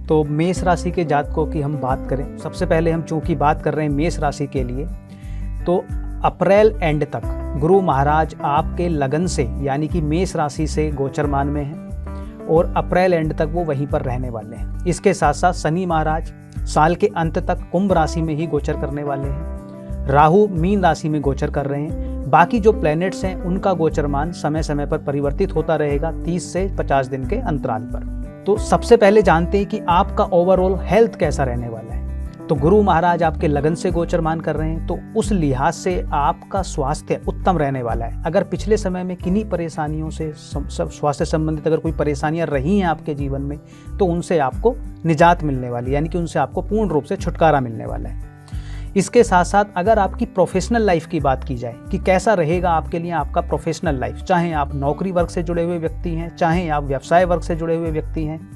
तो मेष राशि के जातकों की हम बात करें, सबसे पहले हम चूंकि बात कर रहे हैं मेष राशि के लिए, तो अप्रैल एंड तक गुरु महाराज आपके लगन से यानी कि मेष राशि से गोचरमान में हैं और अप्रैल एंड तक वो वहीं पर रहने वाले हैं। इसके साथ साथ शनि महाराज साल के अंत तक कुंभ राशि में ही गोचर करने वाले हैं। राहु मीन राशि में गोचर कर रहे हैं। बाकी जो प्लैनेट्स हैं उनका गोचरमान समय समय पर परिवर्तित होता रहेगा 30 से 50 दिन के अंतराल पर। तो सबसे पहले जानते हैं कि आपका ओवरऑल हेल्थ कैसा रहने वाला है। तो गुरु महाराज आपके लगन से गोचरमान कर रहे हैं, तो उस लिहाज से आपका स्वास्थ्य उत्तम रहने वाला है। अगर पिछले समय में किन्हीं परेशानियों से स्वास्थ्य संबंधित अगर कोई परेशानियां रही हैं आपके जीवन में, तो उनसे आपको निजात मिलने वाली है, यानी कि उनसे आपको पूर्ण रूप से छुटकारा मिलने वाला है। इसके साथ साथ अगर आपकी प्रोफेशनल लाइफ की बात की जाए कि कैसा रहेगा आपके लिए आपका प्रोफेशनल लाइफ, चाहे आप नौकरी वर्ग से जुड़े हुए व्यक्ति हैं, चाहे आप व्यवसाय वर्ग से जुड़े हुए व्यक्ति हैं,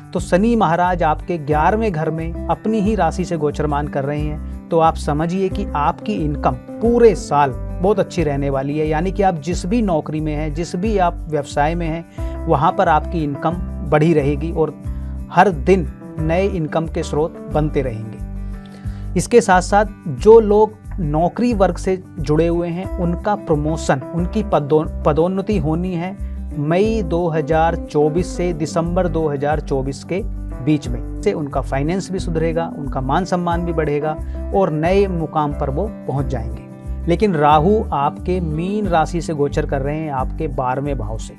तो शनि महाराज आपके 11वें घर में अपनी ही राशि से गोचरमान कर रहे हैं। तो आप समझिए कि आपकी इनकम पूरे साल बहुत अच्छी रहने वाली है, यानी कि आप जिस भी नौकरी में हैं, जिस भी आप व्यवसाय में हैं, वहाँ पर आपकी इनकम बढ़ी रहेगी और हर दिन नए इनकम के स्रोत बनते रहेंगे। इसके साथ साथ जो लोग नौकरी वर्ग से जुड़े हुए हैं उनका प्रमोशन, उनकी पदोन्नति होनी है मई 2024 से दिसंबर 2024 के बीच में। से उनका फाइनेंस भी सुधरेगा, उनका मान सम्मान भी बढ़ेगा और नए मुकाम पर वो पहुंच जाएंगे। लेकिन राहु आपके मीन राशि से गोचर कर रहे हैं आपके 12वें भाव से।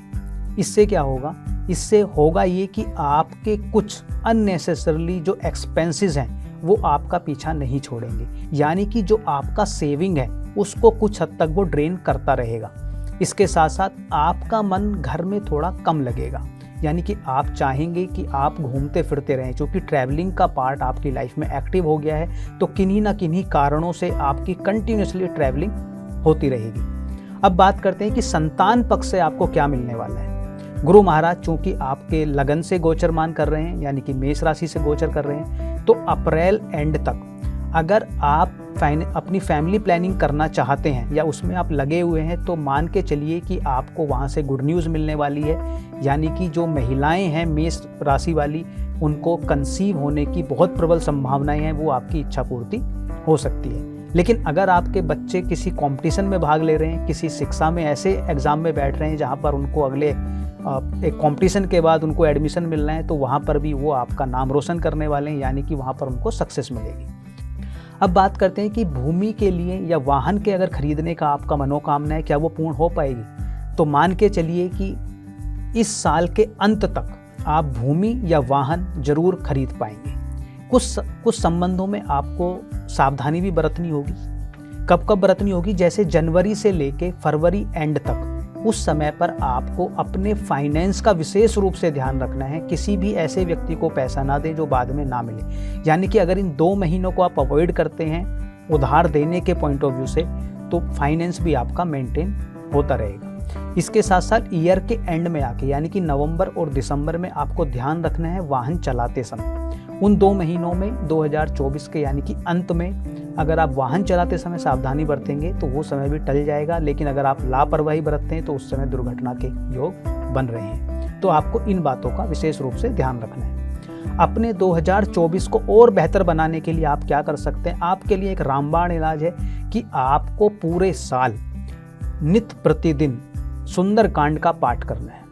इससे क्या होगा? इससे होगा ये कि आपके कुछ अननेसेसरली जो एक्सपेंसेस हैं वो आपका पीछा नहीं छोड़ेंगे, यानी कि जो आपका सेविंग है उसको कुछ हद तक वो ड्रेन करता रहेगा। इसके साथ साथ आपका मन घर में थोड़ा कम लगेगा, यानी कि आप चाहेंगे कि आप घूमते फिरते रहें, क्योंकि ट्रैवलिंग का पार्ट आपकी लाइफ में एक्टिव हो गया है। तो किन्हीं ना किन्हीं कारणों से आपकी कंटिन्यूसली ट्रैवलिंग होती रहेगी। अब बात करते हैं कि संतान पक्ष से आपको क्या मिलने वाला है। गुरु महाराज चूंकि आपके लगन से गोचरमान कर रहे हैं, यानी कि मेष राशि से गोचर कर रहे हैं, तो अप्रैल एंड तक अगर आप अपनी फैमिली प्लानिंग करना चाहते हैं या उसमें आप लगे हुए हैं, तो मान के चलिए कि आपको वहाँ से गुड न्यूज़ मिलने वाली है। यानी कि जो महिलाएं हैं मेष राशि वाली, उनको कंसीव होने की बहुत प्रबल संभावनाएं हैं, वो आपकी इच्छा पूर्ति हो सकती है। लेकिन अगर आपके बच्चे किसी कंपटीशन में भाग ले रहे हैं, किसी शिक्षा में ऐसे एग्ज़ाम में बैठ रहे हैं जहाँ पर उनको अगले एक कंपटीशन के बाद उनको एडमिशन मिलना है, तो वहाँ पर भी वो आपका नाम रोशन करने वाले हैं, यानी कि वहाँ पर उनको सक्सेस मिलेगी। अब बात करते हैं कि भूमि के लिए या वाहन के अगर खरीदने का आपका मनोकामना है, क्या वो पूर्ण हो पाएगी? तो मान के चलिए कि इस साल के अंत तक आप भूमि या वाहन जरूर खरीद पाएंगे। कुछ संबंधों में आपको सावधानी भी बरतनी होगी। कब कब बरतनी होगी? जैसे जनवरी से लेके फरवरी एंड तक, उस समय पर आपको अपने फाइनेंस का विशेष रूप से ध्यान रखना है। किसी भी ऐसे व्यक्ति को पैसा ना दें जो बाद में ना मिले। यानी कि अगर इन 2 महीनों को आप अवॉइड करते हैं उधार देने के पॉइंट ऑफ व्यू से, तो फाइनेंस भी आपका मेंटेन होता रहेगा। इसके साथ साथ ईयर के एंड में आके, यानी कि नवंबर और दिसंबर में आपको ध्यान रखना है वाहन चलाते समय। उन 2 महीनों में 2024 के यानी कि अंत में अगर आप वाहन चलाते समय सावधानी बरतेंगे तो वो समय भी टल जाएगा। लेकिन अगर आप लापरवाही बरतते हैं तो उस समय दुर्घटना के योग बन रहे हैं। तो आपको इन बातों का विशेष रूप से ध्यान रखना है। अपने 2024 को और बेहतर बनाने के लिए आप क्या कर सकते हैं? आपके लिए एक रामबाण इलाज है कि आपको पूरे साल नित्य प्रतिदिन सुंदरकांड का पाठ करना है।